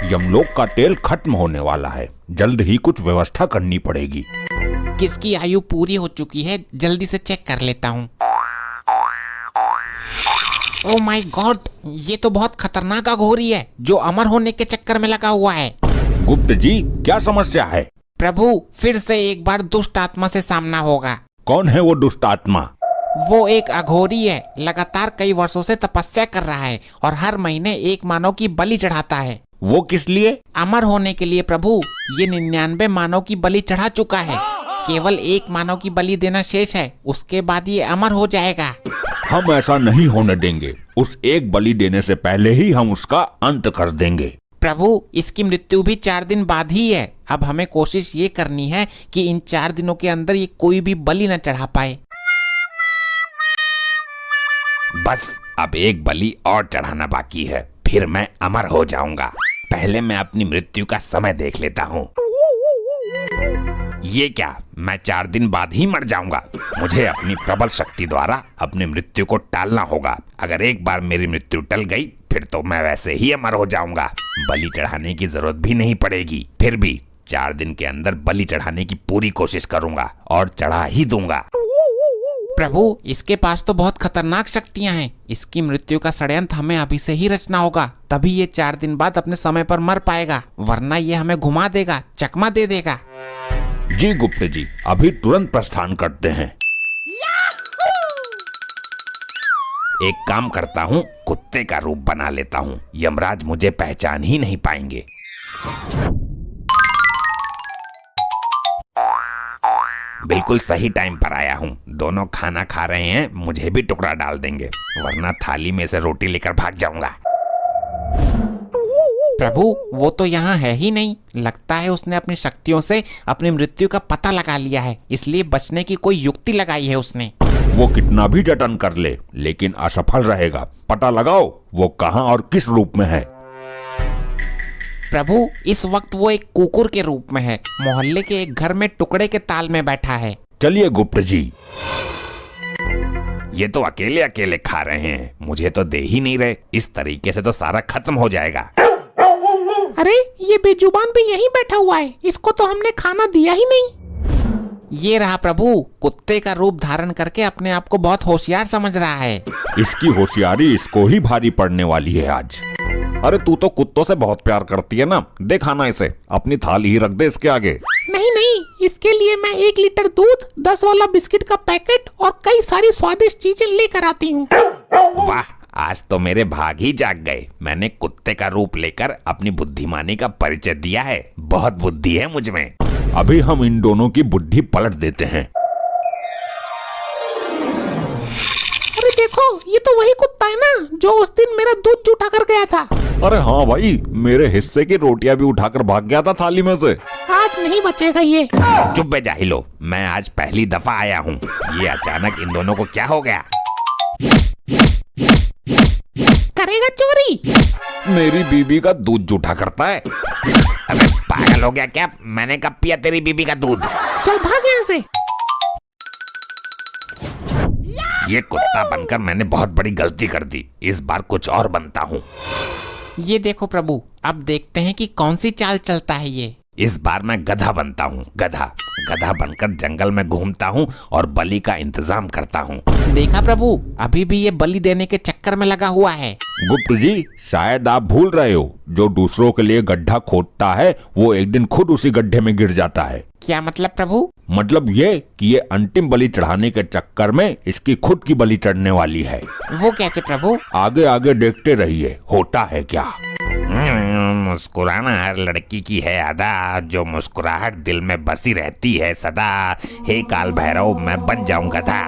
यमलोक का तेल खत्म होने वाला है, जल्द ही कुछ व्यवस्था करनी पड़ेगी। किसकी आयु पूरी हो चुकी है, जल्दी से चेक कर लेता हूँ। ओह माय गॉड, ये तो बहुत खतरनाक अघोरी है जो अमर होने के चक्कर में लगा हुआ है। गुप्त जी, क्या समस्या है? प्रभु, फिर से एक बार दुष्ट आत्मा से सामना होगा। कौन है वो दुष्ट आत्मा? वो एक अघोरी है, लगातार कई वर्षों से तपस्या कर रहा है और हर महीने एक मानव की बलि चढ़ाता है। वो किस लिए? अमर होने के लिए प्रभु। ये 99 मानव की बलि चढ़ा चुका है, केवल एक मानव की बलि देना शेष है, उसके बाद ये अमर हो जाएगा। हम ऐसा नहीं होने देंगे, उस एक बलि देने से पहले ही हम उसका अंत कर देंगे। प्रभु, इसकी मृत्यु भी 4 दिन बाद ही है। अब हमें कोशिश ये करनी है कि इन 4 दिनों के अंदर ये कोई भी बलि न चढ़ा पाए। बस अब एक बलि और चढ़ाना बाकी है, फिर मैं अमर हो जाऊंगा। पहले मैं अपनी मृत्यु का समय देख लेता हूँ। ये क्या, मैं 4 दिन बाद ही मर जाऊंगा? मुझे अपनी प्रबल शक्ति द्वारा अपनी मृत्यु को टालना होगा। अगर एक बार मेरी मृत्यु टल गई फिर तो मैं वैसे ही अमर हो जाऊंगा, बलि चढ़ाने की जरूरत भी नहीं पड़ेगी। फिर भी 4 दिन के अंदर बलि चढ़ाने की पूरी कोशिश करूंगा और चढ़ा ही दूंगा। प्रभु, इसके पास तो बहुत खतरनाक शक्तियां हैं। इसकी मृत्यु का षड्यंत्र हमें अभी से ही रचना होगा, तभी ये 4 दिन बाद अपने समय पर मर पाएगा, वरना ये हमें घुमा देगा, चकमा दे देगा। जी गुप्त जी, अभी तुरंत प्रस्थान करते हैं। एक काम करता हूँ, कुत्ते का रूप बना लेता हूँ, यमराज मुझे पहचान ही नहीं पाएंगे। बिल्कुल सही टाइम पर आया हूँ। दोनों खाना खा रहे हैं, मुझे भी टुकड़ा डाल देंगे, वरना थाली में से रोटी लेकर भाग जाऊंगा। प्रभु, वो तो यहाँ है ही नहीं। लगता है उसने अपनी शक्तियों से अपनी मृत्यु का पता लगा लिया है, इसलिए बचने की कोई युक्ति लगाई है उसने। वो कितना भी जतन कर ले, लेकिन असफल रहेगा। पता लगाओ वो कहाँ और किस रूप में है। प्रभु, इस वक्त वो एक कुकुर के रूप में है, मोहल्ले के एक घर में टुकड़े के ताल में बैठा है। चलिए गुप्त जी। ये तो अकेले अकेले खा रहे हैं, मुझे तो दे ही नहीं रहे। इस तरीके से तो सारा खत्म हो जाएगा। अरे, ये बेजुबान भी यहीं बैठा हुआ है, इसको तो हमने खाना दिया ही नहीं। ये रहा प्रभु, कुत्ते का रूप धारण करके अपने आप को बहुत होशियार समझ रहा है। इसकी होशियारी इसको ही भारी पड़ने वाली है आज। अरे तू तो कुत्तों से बहुत प्यार करती है ना, दे खाना इसे, अपनी थाली ही रख दे इसके आगे। नहीं नहीं, इसके लिए मैं 1 लीटर दूध, 10 वाला बिस्किट का पैकेट और कई सारी स्वादिष्ट चीजें लेकर आती हूँ। वाह, आज तो मेरे भाग ही जाग गए। मैंने कुत्ते का रूप लेकर अपनी बुद्धिमानी का परिचय दिया है। बहुत बुद्धि है मुझ में। अभी हम इन दोनों की बुद्धि पलट देते हैं। अरे देखो, ये तो वही कुत्ता है ना जो उस दिन मेरा दूध जूठा कर गया था। अरे हाँ भाई, मेरे हिस्से की रोटियां भी उठाकर भाग गया था थाली में से। आज नहीं बचेगा ये। चुप बे जाहिलो, मैं आज पहली दफा आया हूँ। ये अचानक इन दोनों को क्या हो गया? करेगा चोरी? मेरी बीबी का दूध जूठा करता है। अबे पागल हो गया क्या? मैंने कब पिया तेरी बीबी का दूध? चल भाग यहाँ से। ये कुत्ता बनकर मैंने बहुत बड़ी गलती कर दी। इस बार कुछ और बनता हूँ। ये देखो प्रभु, अब देखते हैं कि कौन सी चाल चलता है ये। इस बार मैं गधा बनता हूँ। गधा बनकर जंगल में घूमता हूँ और बलि का इंतजाम करता हूँ। देखा प्रभु, अभी भी ये बलि देने के चक्कर में लगा हुआ है। गुप्त जी, शायद आप भूल रहे हो, जो दूसरों के लिए गड्ढा खोदता है वो एक दिन खुद उसी गड्ढे में गिर जाता है। क्या मतलब प्रभु? मतलब ये कि ये अंतिम बलि चढ़ाने के चक्कर में इसकी खुद की बलि चढ़ने वाली है। वो कैसे प्रभु? आगे आगे देखते रहिए, होता है क्या। मुस्कुराना हर लड़की की है अदा, जो मुस्कुराहट दिल में बसी रहती है सदा। हे काल भैरव, मैं बन जाऊं गधा।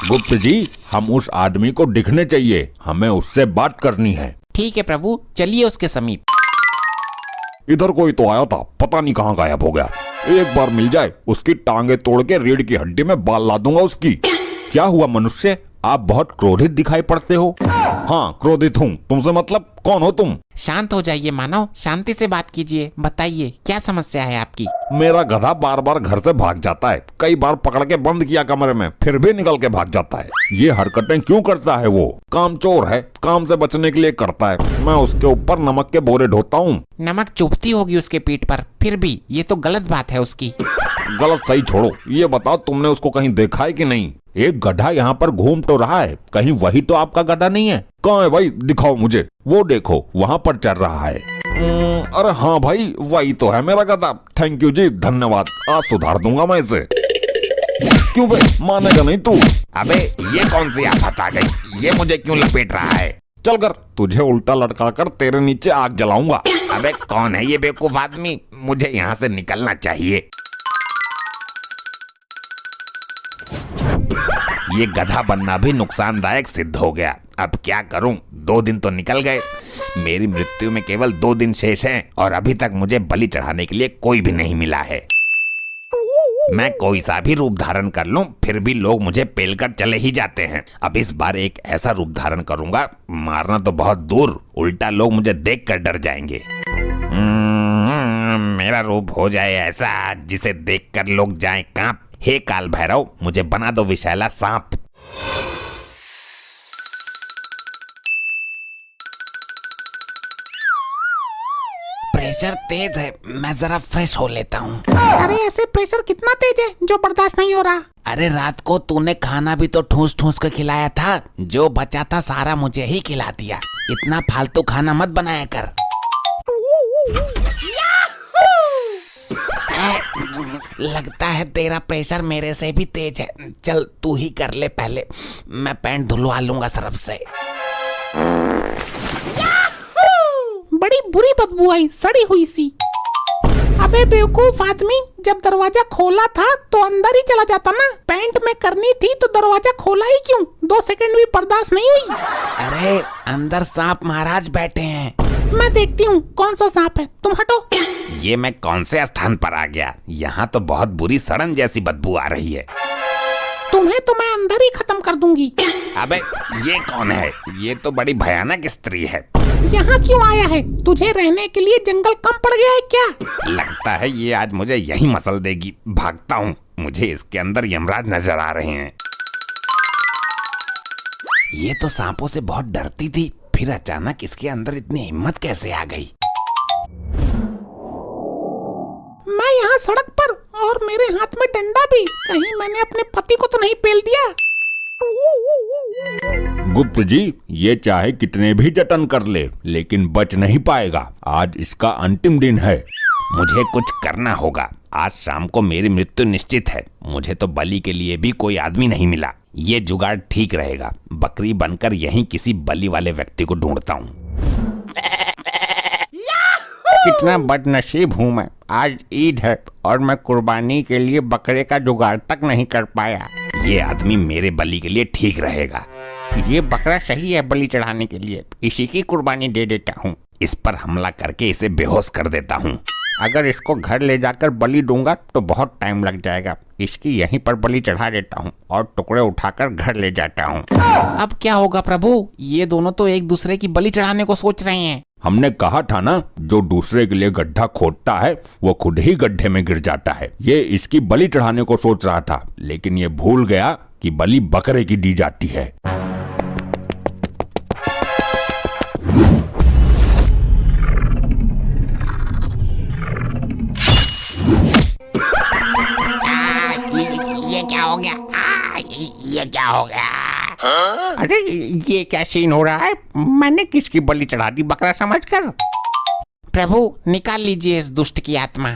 गुप्त जी, हम उस आदमी को दिखने चाहिए, हमें उससे बात करनी है। ठीक है प्रभु, चलिए उसके समीप। इधर कोई तो आया था, पता नहीं कहाँ गायब हो गया। एक बार मिल जाए, उसकी टांगे तोड़ के रीढ़ की हड्डी में बाल ला दूंगा उसकी। क्या हुआ मनुष्य, आप बहुत क्रोधित दिखाई पड़ते हो। हाँ क्रोधित हूँ। तुमसे मतलब कौन हो तुम? शांत हो जाइए मानव, शांति से बात कीजिए। बताइए क्या समस्या है आपकी? मेरा गधा बार बार घर से भाग जाता है। कई बार पकड़ के बंद किया कमरे में, फिर भी निकल के भाग जाता है। ये हरकतें क्यों करता है? वो कामचोर है, काम से बचने के लिए करता है। मैं उसके ऊपर नमक के बोरे ढोता हूँ। नमक चुभती होगी उसके पीठ पर, फिर भी ये तो गलत बात है उसकी। गलत सही छोड़ो, ये बताओ तुमने उसको कहीं देखा है कि नहीं? एक गधा यहाँ पर घूम तो रहा है, कहीं वही तो आपका गधा नहीं है? कहाँ है भाई, दिखाओ मुझे। वो देखो वहाँ पर चल रहा है। अरे हाँ भाई, वही तो है मेरा गधा। थैंक यू जी, धन्यवाद। आज सुधार दूंगा मैं इसे। क्यों भाई, मानेगा नहीं तू? अबे ये कौन सी आफत आ गई? ये मुझे क्यों लपेट रहा है? चल कर, तुझे उल्टा लटका कर तेरे नीचे आग जलाऊंगा। अबे कौन है ये बेवकूफ आदमी? मुझे यहाँ से निकलना चाहिए। ये गधा बनना भी नुकसानदायक सिद्ध हो गया। अब क्या करूं? 2 दिन तो निकल गए। मेरी मृत्यु में केवल 2 दिन शेष हैं और अभी तक मुझे बलि चढ़ाने के लिए कोई भी नहीं मिला है। मैं कोई सा भी रूप धारण कर लूं, फिर भी लोग मुझे पेलकर चले ही जाते हैं। अब इस बार एक ऐसा रूप धारण करूंगा, मारना तो बहुत दूर, उल्टा लोग मुझे देखकर डर जाएंगे। मेरा रूप हो जाए ऐसा जिसे देखकर लोग जाएं कांप। हे काल भैरव, मुझे बना दो विषैला सांप। प्रेशर तेज है, मैं जरा फ्रेश हो लेता हूँ। अरे ऐसे प्रेशर कितना तेज है जो बर्दाश्त नहीं हो रहा? अरे रात को तूने खाना भी तो ठूस ठूस कर खिलाया था, जो बचा था सारा मुझे ही खिला दिया। इतना फालतू खाना मत बनाया कर। लगता है तेरा प्रेशर मेरे से भी तेज है। चल तू ही कर ले पहले, मैं पैंट धुलवा लूंगा सरफ से। बड़ी बुरी बदबू आई, सड़ी हुई सी। अबे बेवकूफ आदमी, जब दरवाजा खोला था तो अंदर ही चला जाता ना। पैंट में करनी थी तो दरवाजा खोला ही क्यों? 2 सेकंड भी बर्दाश्त नहीं हुई। अरे अंदर सांप महाराज बैठे हैं। मैं देखती हूँ कौन सा सांप है, तुम हटो। ये मैं कौन से स्थान पर आ गया? यहाँ तो बहुत बुरी सड़न जैसी बदबू आ रही है। तुम्हें तो मैं अंदर ही खत्म कर दूंगी। अबे ये कौन है? ये तो बड़ी भयानक स्त्री है। यहाँ क्यों आया है? तुझे रहने के लिए जंगल कम पड़ गया है क्या? लगता है ये आज मुझे यही मसल देगी। भागता हूँ, मुझे इसके अंदर यमराज नजर आ रहे हैं। ये तो सांपों से बहुत डरती थी, फिर अचानक इसके अंदर इतनी हिम्मत कैसे आ गई? मैं यहाँ सड़क पर और मेरे हाथ में डंडा भी। कहीं मैंने अपने पति को तो नहीं पेल दिया? गुप्त जी, ये चाहे कितने भी जतन कर ले, लेकिन बच नहीं पाएगा। आज इसका अंतिम दिन है। मुझे कुछ करना होगा। आज शाम को मेरी मृत्यु निश्चित है। मुझे तो बलि के लिए भी कोई आदमी नहीं मिला। ये जुगाड़ ठीक रहेगा। बकरी बनकर यहीं किसी बलि वाले व्यक्ति को ढूंढता हूँ। कितना बदनसीब हूँ मैं, आज ईद है और मैं कुर्बानी के लिए बकरे का जुगाड़ तक नहीं कर पाया। ये आदमी मेरे बलि के लिए ठीक रहेगा। ये बकरा सही है बलि चढ़ाने के लिए, इसी की कुर्बानी दे देता हूँ। इस पर हमला करके इसे बेहोश कर देता हूँ। अगर इसको घर ले जाकर बलि दूंगा तो बहुत टाइम लग जाएगा। इसकी यहीं पर बलि चढ़ा देता हूँ और टुकड़े उठाकर घर ले जाता हूँ। अब क्या होगा प्रभु? ये दोनों तो एक दूसरे की बलि चढ़ाने को सोच रहे हैं। हमने कहा था ना, जो दूसरे के लिए गड्ढा खोदता है वो खुद ही गड्ढे में गिर जाता है। ये इसकी बलि चढ़ाने को सोच रहा था, लेकिन ये भूल गया कि बलि बकरे की दी जाती है। ये क्या हो गया? ये क्या हो गया? अरे ये क्या सीन हो रहा है? मैंने किसकी बलि चढ़ा दी बकरा समझकर? प्रभु निकाल लीजिए इस दुष्ट की आत्मा।